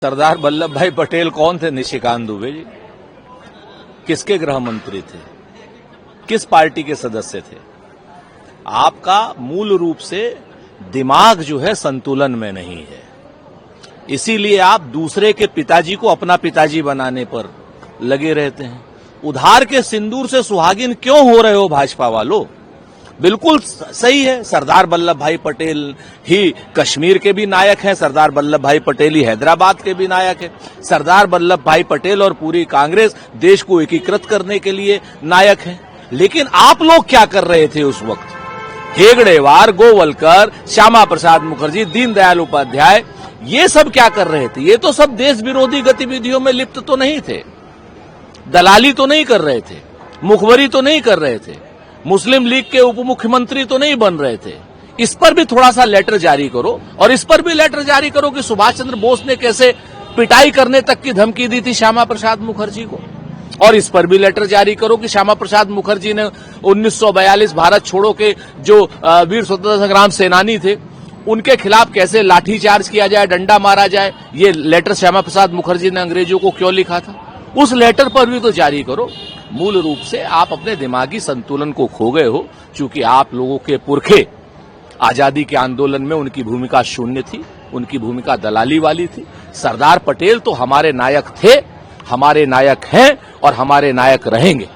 सरदार वल्लभ भाई पटेल कौन थे? निशिकांत दुबे जी किसके गृह मंत्री थे? किस पार्टी के सदस्य थे? आपका मूल रूप से दिमाग जो है संतुलन में नहीं है, इसीलिए आप दूसरे के पिताजी को अपना पिताजी बनाने पर लगे रहते हैं। उधार के सिंदूर से सुहागिन क्यों हो रहे हो भाजपा वालों? बिल्कुल सही है, सरदार वल्लभ भाई पटेल ही कश्मीर के भी नायक हैं, सरदार वल्लभ भाई पटेल ही हैदराबाद के भी नायक हैं, सरदार वल्लभ भाई पटेल और पूरी कांग्रेस देश को एकीकृत करने के लिए नायक हैं। लेकिन आप लोग क्या कर रहे थे उस वक्त? हेगड़ेवार, गोवलकर, श्यामा प्रसाद मुखर्जी, दीनदयाल उपाध्याय, ये सब क्या कर रहे थे? ये तो सब देश विरोधी गतिविधियों में लिप्त तो नहीं थे, दलाली तो नहीं कर रहे थे, मुखबरी तो नहीं कर रहे थे, मुस्लिम लीग के उप मुख्यमंत्री तो नहीं बन रहे थे। इस पर भी थोड़ा सा लेटर जारी करो, और इस पर भी लेटर जारी करो कि सुभाष चंद्र बोस ने कैसे पिटाई करने तक की धमकी दी थी श्यामा प्रसाद मुखर्जी को, और इस पर भी लेटर जारी करो कि श्यामा प्रसाद मुखर्जी ने 1942 भारत छोड़ो के जो वीर स्वतंत्रता संग्राम सेनानी थे उनके खिलाफ कैसे लाठीचार्ज किया जाए, डंडा मारा जाए। ये लेटर श्यामा प्रसाद मुखर्जी ने अंग्रेजों को क्यों लिखा था? उस लेटर पर भी तो जारी करो। मूल रूप से आप अपने दिमागी संतुलन को खो गए हो, क्योंकि आप लोगों के पुरखे आजादी के आंदोलन में उनकी भूमिका शून्य थी, उनकी भूमिका दलाली वाली थी। सरदार पटेल तो हमारे नायक थे, हमारे नायक हैं और हमारे नायक रहेंगे।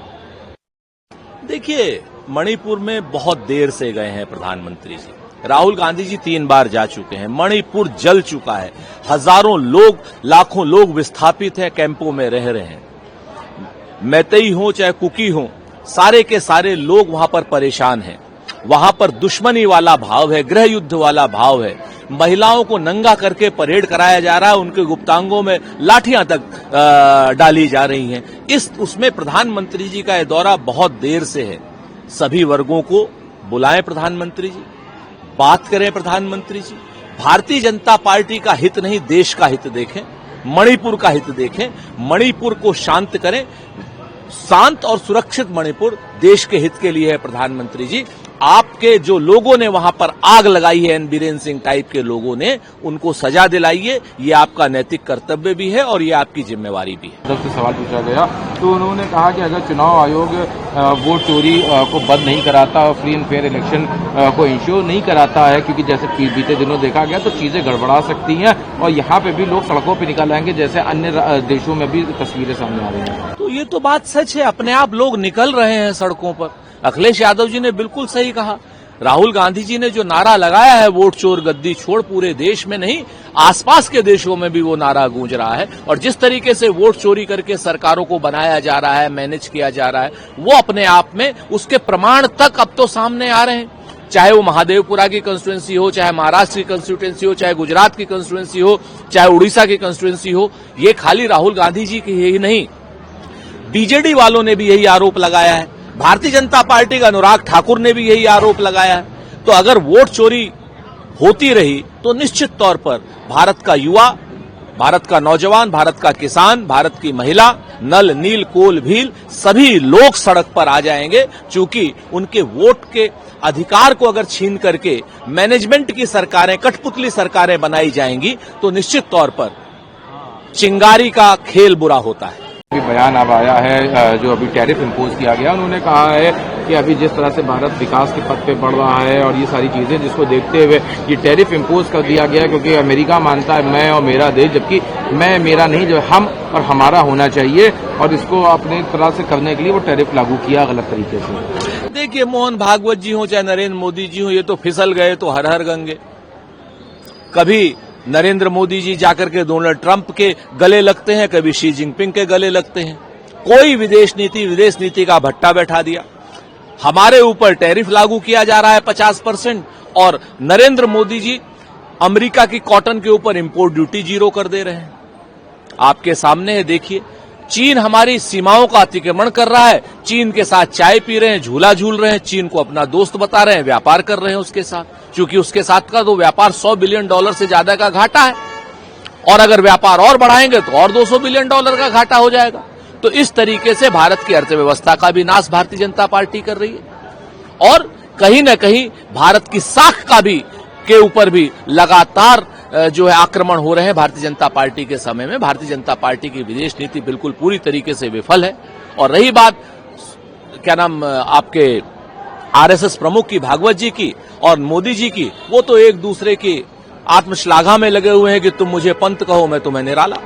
देखिए, मणिपुर में बहुत देर से गए हैं प्रधानमंत्री जी। राहुल गांधी जी 3 बार जा चुके हैं। मणिपुर जल चुका है, हजारों लोग, लाखों लोग विस्थापित हैं, कैंपों में रह रहे हैं। मैतेई हो चाहे कुकी हो, सारे के सारे लोग वहां पर परेशान हैं। वहां पर दुश्मनी वाला भाव है, गृह युद्ध वाला भाव है। महिलाओं को नंगा करके परेड कराया जा रहा है, उनके गुप्तांगों में लाठियां तक डाली जा रही हैं। उसमें प्रधानमंत्री जी का यह दौरा बहुत देर से है। सभी वर्गों को बुलाएं प्रधानमंत्री जी, बात करें प्रधानमंत्री जी। भारतीय जनता पार्टी का हित नहीं, देश का हित देखें, मणिपुर का हित देखें, मणिपुर को शांत करें। शांत और सुरक्षित मणिपुर देश के हित के लिए है प्रधानमंत्री जी। आपके जो लोगों ने वहां पर आग लगाई है, एन बीरेन सिंह टाइप के लोगों ने, उनको सजा दिलाइए। ये आपका नैतिक कर्तव्य भी है और ये आपकी जिम्मेवारी भी है। से सवाल पूछा गया तो उन्होंने कहा कि अगर चुनाव आयोग वोट चोरी को बंद नहीं कराता और फ्री एंड फेयर इलेक्शन को इंश्योर नहीं कराता है, क्योंकि जैसे बीते दिनों देखा गया तो चीजें गड़बड़ा सकती हैं और यहाँ पे भी लोग सड़कों पे निकल आएंगे, जैसे अन्य देशों में भी तस्वीरें सामने आ रही हैं। तो ये तो बात सच है, अपने आप लोग निकल रहे हैं सड़कों पर। अखिलेश यादव जी ने बिल्कुल सही कहा। राहुल गांधी जी ने जो नारा लगाया है, वोट चोर गद्दी छोड़, पूरे देश में नहीं, आसपास के देशों में भी वो नारा गूंज रहा है। और जिस तरीके से वोट चोरी करके सरकारों को बनाया जा रहा है, मैनेज किया जा रहा है, वो अपने आप में उसके प्रमाण तक अब तो सामने आ रहे हैं। चाहे वो महादेवपुरा की कंस्टिट्यूएंसी हो, चाहे महाराष्ट्र की कंस्टिट्यूएंसी हो, चाहे गुजरात की कंस्टिट्यूएंसी हो, चाहे उड़ीसा की कंस्टिट्यूएंसी हो, ये खाली राहुल गांधी जी की ही नहीं, बीजेडी वालों ने भी यही आरोप लगाया है। भारतीय जनता पार्टी का अनुराग ठाकुर ने भी यही आरोप लगाया है। तो अगर वोट चोरी होती रही तो निश्चित तौर पर भारत का युवा, भारत का नौजवान, भारत का किसान, भारत की महिला, नल नील कोल भील सभी लोग सड़क पर आ जाएंगे, क्योंकि उनके वोट के अधिकार को अगर छीन करके मैनेजमेंट की सरकारें, कठपुतली सरकारें बनाई जाएंगी तो निश्चित तौर पर चिंगारी का खेल बुरा होता है। बयान अब आया है जो अभी टैरिफ इम्पोज किया गया, उन्होंने कहा है कि अभी जिस तरह से भारत विकास के पथ पे बढ़ रहा है और ये सारी चीजें, जिसको देखते हुए ये टैरिफ इम्पोज कर दिया गया, क्योंकि अमेरिका मानता है मैं और मेरा देश, जबकि मैं मेरा नहीं, जो हम और हमारा होना चाहिए, और इसको अपनी तरह से करने के लिए वो टैरिफ लागू किया गलत तरीके से। देखिए, मोहन भागवत जी हो चाहे नरेंद्र मोदी जी हो, ये तो फिसल गए तो हर हर गंगे। कभी नरेंद्र मोदी जी जाकर के डोनाल्ड ट्रंप के गले लगते हैं, कभी शी जिनपिंग के गले लगते हैं। कोई विदेश नीति का भट्टा बैठा दिया। हमारे ऊपर टैरिफ लागू किया जा रहा है 50%, और नरेंद्र मोदी जी अमेरिका की कॉटन के ऊपर इंपोर्ट ड्यूटी 0 कर दे रहे हैं। आपके सामने है, देखिए, चीन हमारी सीमाओं का अतिक्रमण कर रहा है। चीन के साथ चाय पी रहे हैं, झूला झूल रहे हैं, चीन को अपना दोस्त बता रहे हैं, व्यापार कर रहे हैं उसके साथ, क्योंकि उसके साथ का तो व्यापार $100 बिलियन से ज्यादा का घाटा है, और अगर व्यापार और बढ़ाएंगे तो और $200 बिलियन का घाटा हो जाएगा। तो इस तरीके से भारत की अर्थव्यवस्था का भी नाश भारतीय जनता पार्टी कर रही है, और कहीं न कहीं भारत की साख का भी के ऊपर भी लगातार जो है आक्रमण हो रहे हैं भारतीय जनता पार्टी के समय में। भारतीय जनता पार्टी की विदेश नीति बिल्कुल पूरी तरीके से विफल है। और रही बात क्या नाम आपके आरएसएस प्रमुख की, भागवत जी की और मोदी जी की, वो तो एक दूसरे की आत्मश्लाघा में लगे हुए हैं कि तुम मुझे पंत कहो मैं तुम्हें निराला।